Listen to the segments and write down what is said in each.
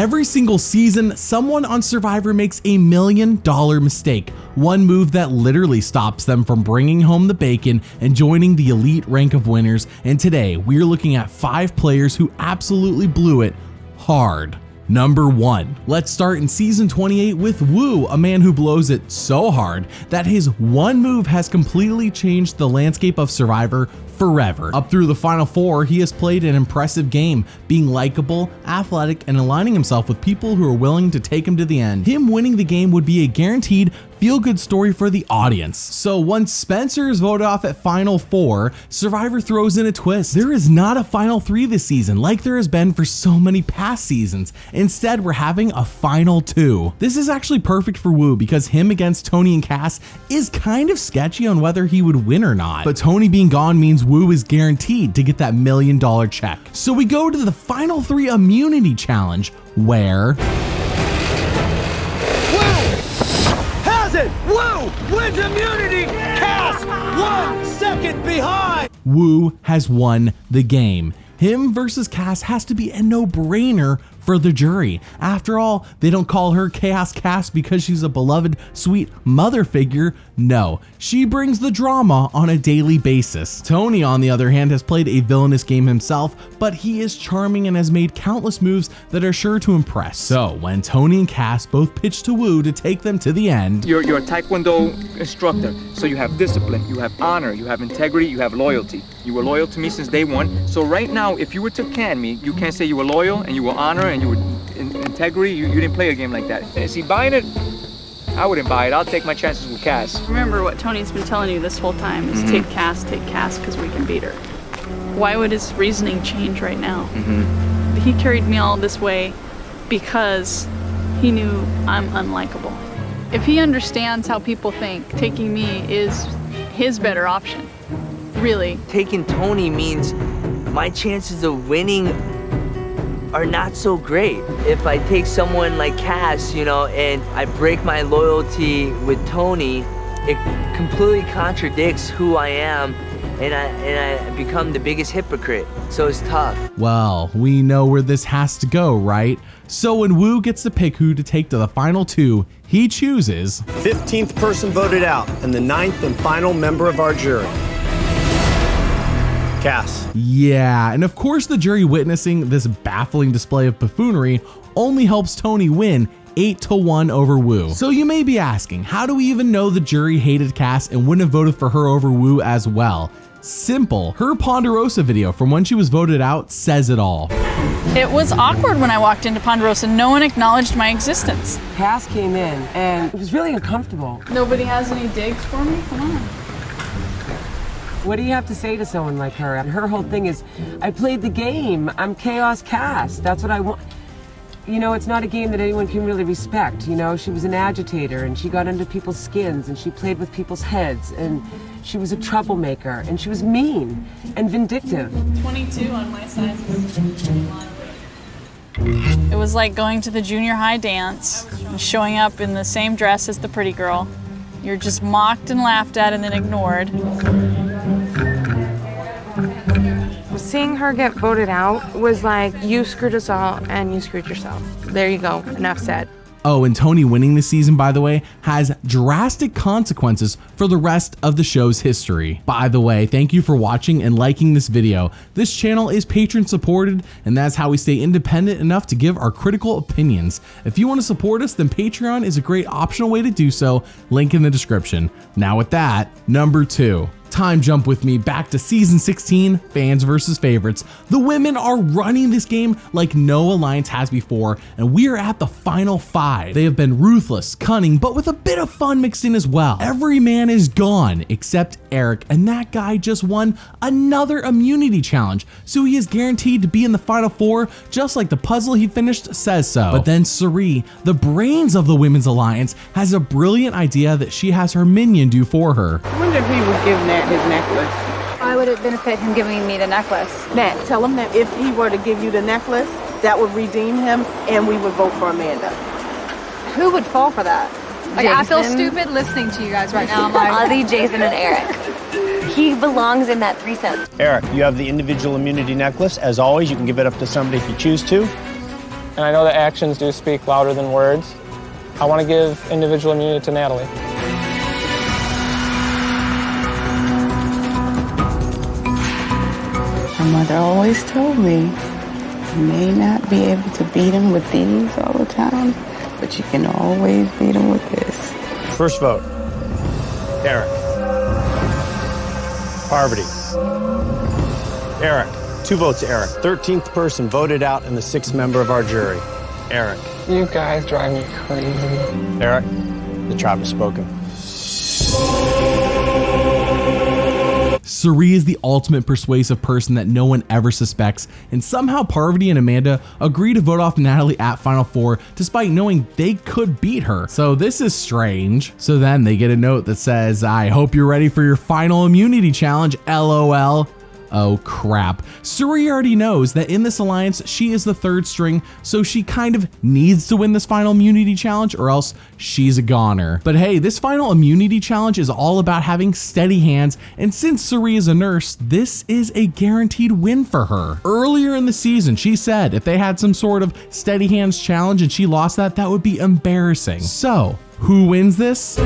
Every single season, someone on Survivor makes a $1 million mistake, one move that literally stops them from bringing home the bacon and joining the elite rank of winners. And today, we're looking at 5 players who absolutely blew it hard. Number 1. Let's start in season 28 with Woo, a man who blows it so hard that his one move has completely changed the landscape of Survivor forever. Up through the final 4, he has played an impressive game, being likable, athletic, and aligning himself with people who are willing to take him to the end. Him winning the game would be a guaranteed feel-good story for the audience. So once Spencer is voted off at final 4, Survivor throws in a twist. There is not a final 3 this season like there has been for so many past seasons. Instead, we're having a final 2. This is actually perfect for Woo because him against Tony and Cass is kind of sketchy on whether he would win or not. But Tony being gone means Woo is guaranteed to get that $1 million check. So we go to the final 3 immunity challenge where Woo wins immunity. Cass 1 second behind. Woo has won the game. Him versus Cass has to be a no-brainer for the jury. After all, they don't call her Chaos Cass because she's a beloved, sweet mother figure. No, she brings the drama on a daily basis. Tony, on the other hand, has played a villainous game himself, but he is charming and has made countless moves that are sure to impress. So when Tony and Cass both pitch to Woo to take them to the end, You're a Taekwondo instructor, so you have discipline, you have honor, you have integrity, you have loyalty. You were loyal to me since day 1. So right now, if you were to can me, you can't say you were loyal and you were honor and you were integrity. You didn't play a game like that. Is he buying it? I wouldn't buy it. I'll take my chances with Cass. Remember what Tony's been telling you this whole time is take Cass, because we can beat her. Why would his reasoning change right now? He carried me all this way because he knew I'm unlikable. If he understands how people think, taking me is his better option. Really. Taking Tony means my chances of winning are not so great. If I take someone like Cass, and I break my loyalty with Tony, it completely contradicts who I am, and I become the biggest hypocrite. So it's tough. well, we know where this has to go, right? So when Woo gets to pick who to take to the final 2, he chooses 15th person voted out and the 9th and final member of our jury. Cass. Yeah, and of course the jury witnessing this baffling display of buffoonery only helps Tony win 8-1 over Woo. So you may be asking, how do we even know the jury hated Cass and wouldn't have voted for her over Woo as well? Simple. Her Ponderosa video from when she was voted out says it all. It was awkward when I walked into Ponderosa. No one acknowledged my existence. Cass came in and it was really uncomfortable. Nobody has any digs for me? Come on. What do you have to say to someone like her? Her whole thing is, I played the game. I'm Chaos Cass. That's what I want. It's not a game that anyone can really respect. She was an agitator and she got under people's skins and she played with people's heads and she was a troublemaker and she was mean and vindictive. 22 on my side. It was like going to the junior high dance and showing up in the same dress as the pretty girl. You're just mocked and laughed at and then ignored. Seeing her get voted out was like, you screwed us all and you screwed yourself. There you go, enough said. Oh, and Tony winning this season, by the way, has drastic consequences for the rest of the show's history. By the way, thank you for watching and liking this video. This channel is patron supported, and that's how we stay independent enough to give our critical opinions. If you want to support us, then Patreon is a great optional way to do so, link in the description. Now with that, number 2. Time jump with me back to season 16, fans versus favorites. The women are running this game like no alliance has before, and we are at the final 5. They have been ruthless, cunning, but with a bit of fun mixed in as well. Every man is gone except Eric, and that guy just won another immunity challenge, so he is guaranteed to be in the final 4, just like the puzzle he finished says so. But then Cirie, the brains of the women's alliance, has a brilliant idea that she has her minion do for her. I wonder if he was giving that his necklace. Why would it benefit him giving me the necklace? Matt, tell him that if he were to give you the necklace, that would redeem him and we would vote for Amanda. Who would fall for that? Like, I feel stupid listening to you guys right now. I'm like, Ozzy, Jason, and Eric. He belongs in that threesome. Eric, you have the individual immunity necklace. As always, you can give it up to somebody if you choose to. and I know that actions do speak louder than words, I want to give individual immunity to Natalie. My mother always told me, you may not be able to beat him with these all the time, but you can always beat him with this. First vote, Eric. Parvati. Eric. 2 votes, Eric. 13th person voted out and the 6th member of our jury. Eric. You guys drive me crazy. Eric, the tribe has spoken. Cirie is the ultimate persuasive person that no one ever suspects, and somehow Parvati and Amanda agree to vote off Natalie at Final Four despite knowing they could beat her. So this is strange. So then they get a note that says, I hope you're ready for your final immunity challenge, LOL. Oh crap. Cirie already knows that in this alliance, she is the 3rd string, so she kind of needs to win this final immunity challenge or else she's a goner. But hey, this final immunity challenge is all about having steady hands, and since Cirie is a nurse, this is a guaranteed win for her. Earlier in the season, she said if they had some sort of steady hands challenge and she lost that would be embarrassing. So, who wins this?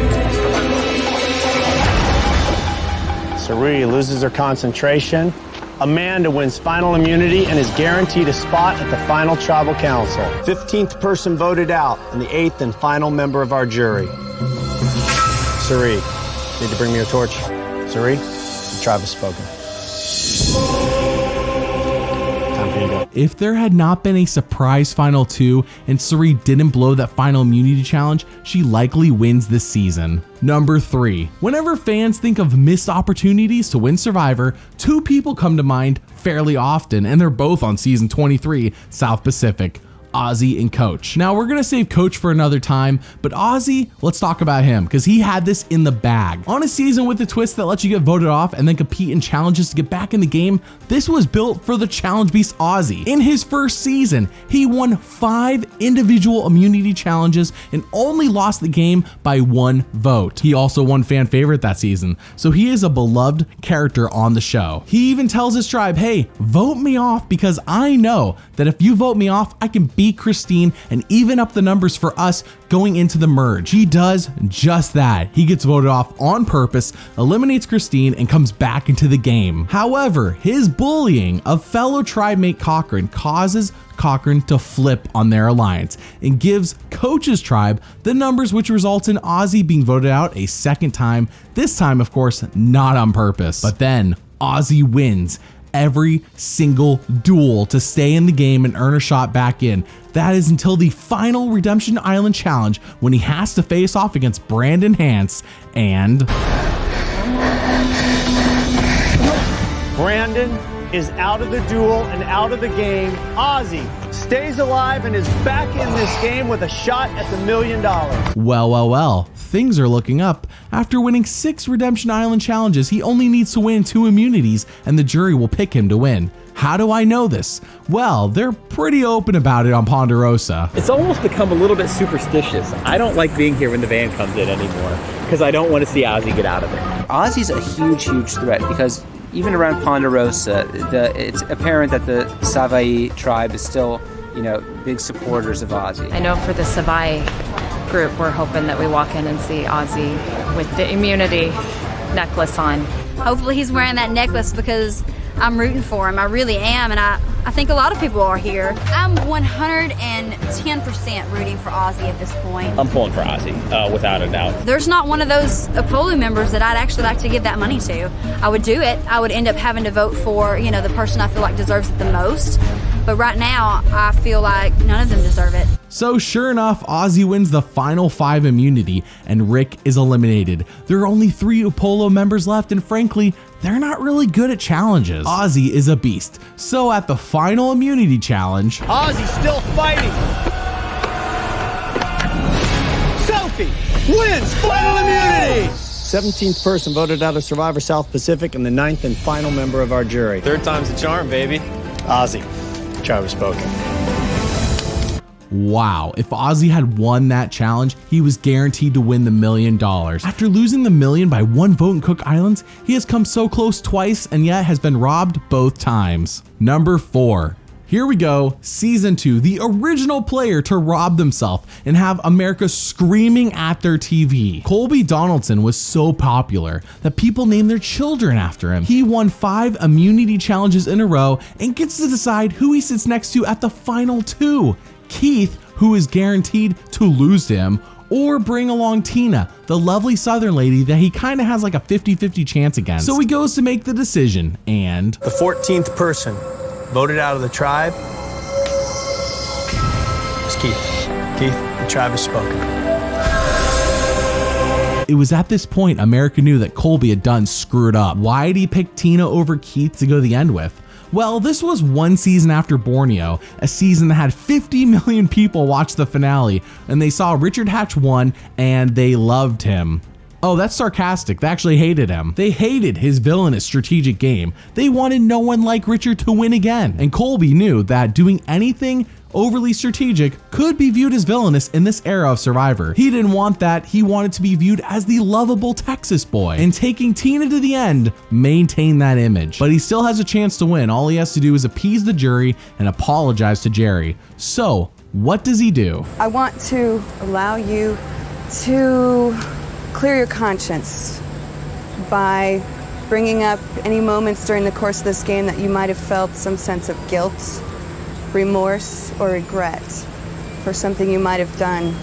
Cirie loses her concentration. Amanda wins final immunity and is guaranteed a spot at the final tribal council. 15th person voted out and the 8th and final member of our jury. Cirie, need to bring me your torch. Cirie, the tribe has spoken. Time for you to go. If there had not been a surprise Final 2 and Cirie didn't blow that final immunity challenge, she likely wins this season. Number 3. Whenever fans think of missed opportunities to win Survivor, 2 people come to mind fairly often, and they're both on season 23, South Pacific. Ozzy and Coach. Now we're gonna save Coach for another time, but Ozzy, let's talk about him because he had this in the bag. On a season with a twist that lets you get voted off and then compete in challenges to get back in the game, this was built for the challenge beast Ozzy. In his first season, he won 5 individual immunity challenges and only lost the game by 1 vote. He also won fan favorite that season, so he is a beloved character on the show. He even tells his tribe, hey, vote me off because I know that if you vote me off, I can beat Christine and even up the numbers for us going into the merge. He does just that. He gets voted off on purpose, eliminates Christine, and comes back into the game. However, his bullying of fellow tribe mate Cochran causes Cochran to flip on their alliance and gives Coach's tribe the numbers, which results in Ozzy being voted out a second time, this time of course not on purpose. But then Ozzy wins every single duel to stay in the game and earn a shot back in. That is until the final Redemption Island challenge when he has to face off against Brandon Hance and Brandon is out of the duel and out of the game. Ozzy stays alive and is back in this game with a shot at the $1 million. Well, things are looking up. After winning 6 Redemption Island challenges, he only needs to win 2 immunities and the jury will pick him to win. How do I know this? Well, they're pretty open about it on Ponderosa. It's almost become a little bit superstitious. I don't like being here when the van comes in anymore because I don't want to see Ozzy get out of there. Ozzy's a huge threat because even around Ponderosa, it's apparent that the Savai tribe is still, big supporters of Ozzy. I know for the Savai group, we're hoping that we walk in and see Ozzy with the immunity necklace on. Hopefully he's wearing that necklace because I'm rooting for him. I really am, and I think a lot of people are here. I'm 110% rooting for Ozzy at this point. I'm pulling for Ozzy, without a doubt. There's not one of those Apollo members that I'd actually like to give that money to. I would do it. I would end up having to vote for, the person I feel like deserves it the most. But right now, I feel like none of them deserve it. So sure enough, Ozzy wins the final 5 immunity and Rick is eliminated. There are only 3 Apollo members left and frankly, they're not really good at challenges. Ozzy is a beast. So at the final immunity challenge, Ozzy's still fighting. Sophie wins final immunity. 17th person voted out of Survivor South Pacific and the 9th and final member of our jury. 3rd time's the charm, baby. Ozzy, tribe has spoken. Wow, if Ozzy had won that challenge, he was guaranteed to win the $1 million. After losing the $1 million by 1 vote in Cook Islands, he has come so close twice and yet has been robbed both times. Number 4. Here we go, season 2, the original player to rob themselves and have America screaming at their TV. Colby Donaldson was so popular that people named their children after him. He won 5 immunity challenges in a row and gets to decide who he sits next to at the final 2. Keith, who is guaranteed to lose to him, or bring along Tina, the lovely Southern lady that he kind of has like a 50-50 chance against. So he goes to make the decision, and the 14th person voted out of the tribe is Keith. Keith, the tribe has spoken. It was at this point America knew that Colby had done screwed up. Why did he pick Tina over Keith to go to the end with? Well, this was one season after Borneo, a season that had 50 million people watch the finale, and they saw Richard Hatch won and they loved him. Oh, that's sarcastic. They actually hated him. They hated his villainous strategic game. They wanted no one like Richard to win again. And Colby knew that doing anything overly strategic could be viewed as villainous in this era of Survivor. He didn't want that. He wanted to be viewed as the lovable Texas boy, and taking Tina to the end maintained that image. But he still has a chance to win. All he has to do is appease the jury and apologize to Jerry. So what does he do? I want to allow you to clear your conscience by bringing up any moments during the course of this game that you might have felt some sense of guilt, remorse, or regret for something you might have done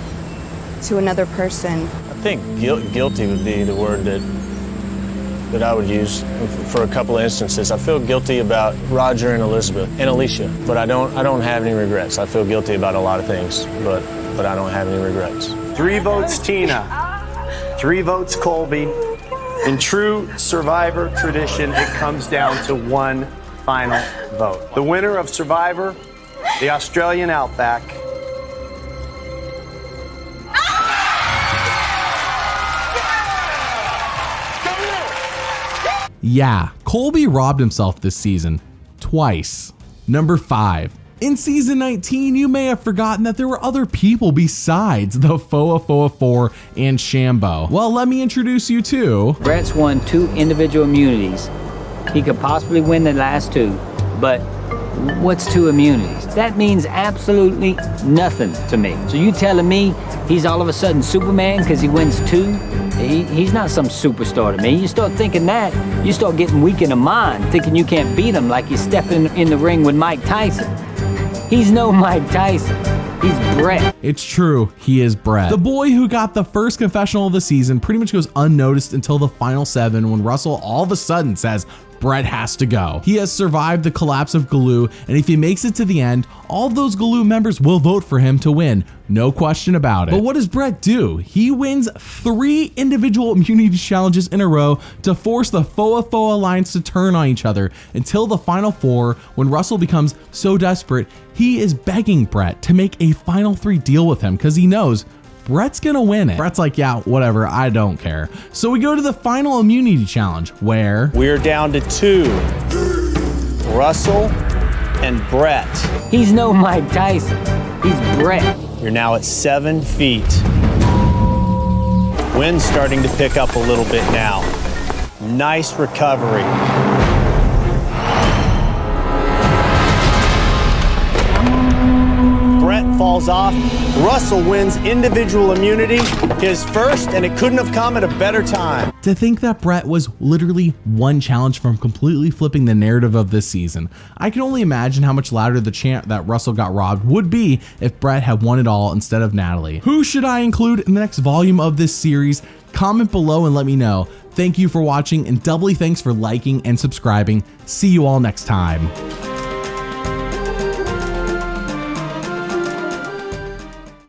to another person. I think guilty would be the word that I would use for a couple of instances. I feel guilty about Roger and Elizabeth and Alicia, but I don't have any regrets. I feel guilty about a lot of things, but I don't have any regrets. 3 votes Tina, 3 votes Colby. In true Survivor tradition, it comes down to one final vote. The winner of Survivor, the Australian Outback. Yeah, Colby robbed himself this season, twice. Number 5. In season 19, you may have forgotten that there were other people besides the Foa 4 and Shambo. Well, let me introduce you to... Brett's won 2 individual immunities. He could possibly win the last 2, but what's 2 immunities? That means absolutely nothing to me. So you telling me he's all of a sudden Superman because he wins 2? He's not some superstar to me. You start thinking that, you start getting weak in the mind, thinking you can't beat him like you're stepping in the ring with Mike Tyson. He's no Mike Tyson. He's Brett. It's true, he is Brett. The boy who got the first confessional of the season pretty much goes unnoticed until the final 7 when Russell all of a sudden says, Brett has to go. He has survived the collapse of Galoo, and if he makes it to the end, all of those Galoo members will vote for him to win. No question about it. But what does Brett do? He wins 3 individual immunity challenges in a row to force the Foa Alliance to turn on each other until the final 4, when Russell becomes so desperate, he is begging Brett to make a final 3 deal with him because he knows Brett's gonna win it. Brett's like, yeah, whatever, I don't care. So we go to the final immunity challenge where we're down to 2. Russell and Brett. He's no Mike Tyson. He's Brett. You're now at 7 feet. Wind's starting to pick up a little bit now. Nice recovery. Brett falls off. Russell wins individual immunity, his first, and it couldn't have come at a better time. To think that Brett was literally one challenge from completely flipping the narrative of this season. I can only imagine how much louder the chant that Russell got robbed would be if Brett had won it all instead of Natalie. Who should I include in the next volume of this series? Comment below and let me know. Thank you for watching, and doubly thanks for liking and subscribing. See you all next time.